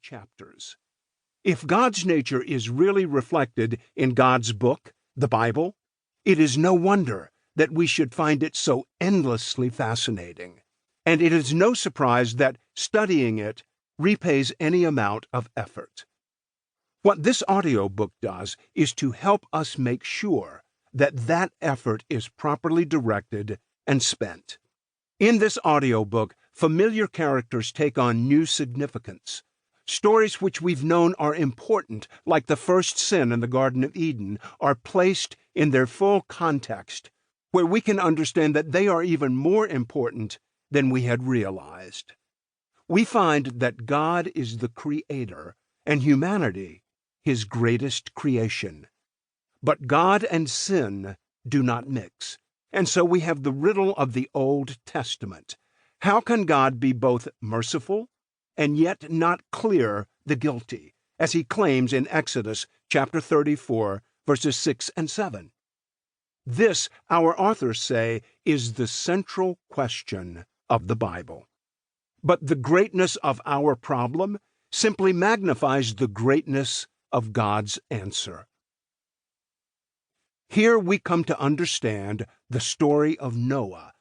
chapters. If God's nature is really reflected in God's book, the Bible, it is no wonder that we should find it so endlessly fascinating. And it is no surprise that studying it repays any amount of effort. What this audiobook does is to help us make sure that that effort is properly directed and spent. In this audiobook, familiar characters take on new significance. Stories which we've known are important, like the first sin in the Garden of Eden, are placed in their full context, where we can understand that they are even more important than we had realized. We find that God is the creator and humanity his greatest creation. But God and sin do not mix, and so we have the riddle of the Old Testament. How can God be both merciful and yet not clear the guilty, as he claims in Exodus chapter 34, verses 6 and 7? This, our authors say, is the central question of the Bible. But the greatness of our problem simply magnifies the greatness of God's answer. Here we come to understand the story of Noah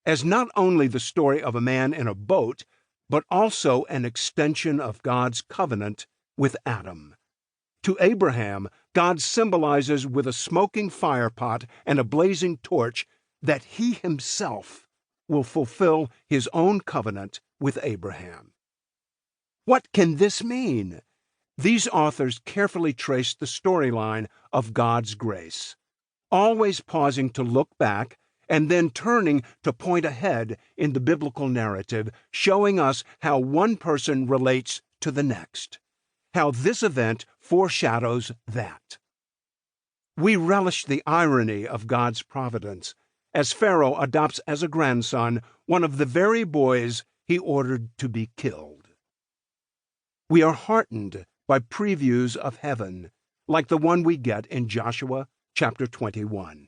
as not only the story of a man in a boat, but also an extension of God's covenant with Adam. To Abraham, God symbolizes with a smoking firepot and a blazing torch that he himself will fulfill his own covenant with Abraham. What can this mean? These authors carefully trace the storyline of God's grace, always pausing to look back and then turning to point ahead in the biblical narrative, showing us how one person relates to the next, how this event foreshadows that. We relish the irony of God's providence as Pharaoh adopts as a grandson one of the very boys he ordered to be killed. We are heartened by previews of heaven, like the one we get in Joshua chapter 21.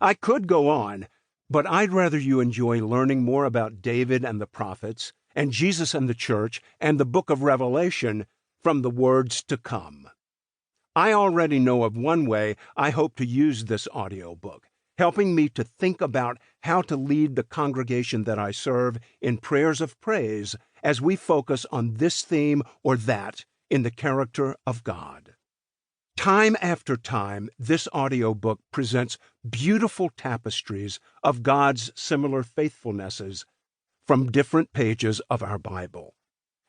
I could go on, but I'd rather you enjoy learning more about David and the prophets, and Jesus and the church, and the book of Revelation from the words to come. I already know of one way I hope to use this audiobook, helping me to think about how to lead the congregation that I serve in prayers of praise as we focus on this theme or that in the character of God. Time after time, this audiobook presents beautiful tapestries of God's similar faithfulnesses from different pages of our Bible,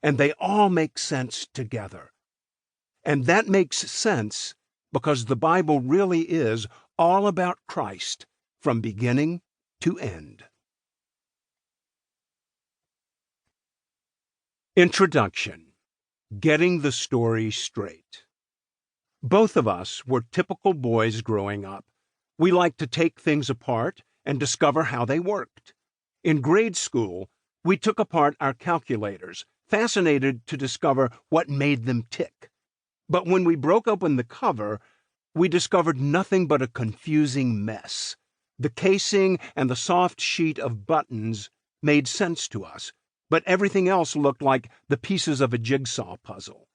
and they all make sense together. And that makes sense because the Bible really is all about Christ from beginning to end. Introduction. Getting the story straight. Both of us were typical boys growing up. We liked to take things apart and discover how they worked. In grade school, we took apart our calculators, fascinated to discover what made them tick. But when we broke open the cover, we discovered nothing but a confusing mess. The casing and the soft sheet of buttons made sense to us, but everything else looked like the pieces of a jigsaw puzzle.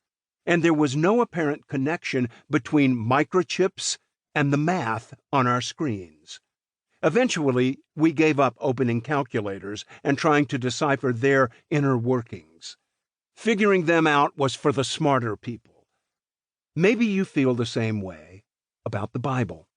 And there was no apparent connection between microchips and the math on our screens. Eventually, we gave up opening calculators and trying to decipher their inner workings. Figuring them out was for the smarter people. Maybe you feel the same way about the Bible.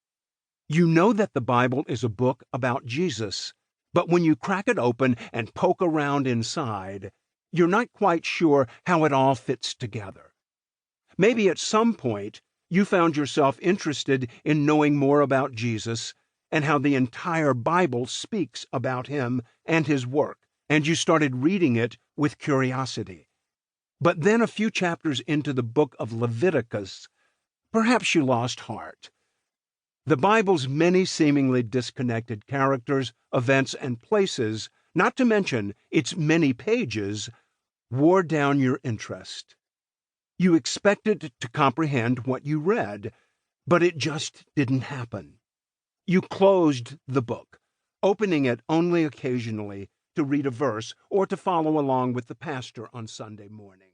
You know that the Bible is a book about Jesus, but when you crack it open and poke around inside, you're not quite sure how it all fits together. Maybe at some point you found yourself interested in knowing more about Jesus and how the entire Bible speaks about him and his work, and you started reading it with curiosity. But then a few chapters into the book of Leviticus, perhaps you lost heart. The Bible's many seemingly disconnected characters, events, and places, not to mention its many pages, wore down your interest. You expected to comprehend what you read, but it just didn't happen. You closed the book, opening it only occasionally to read a verse or to follow along with the pastor on Sunday morning.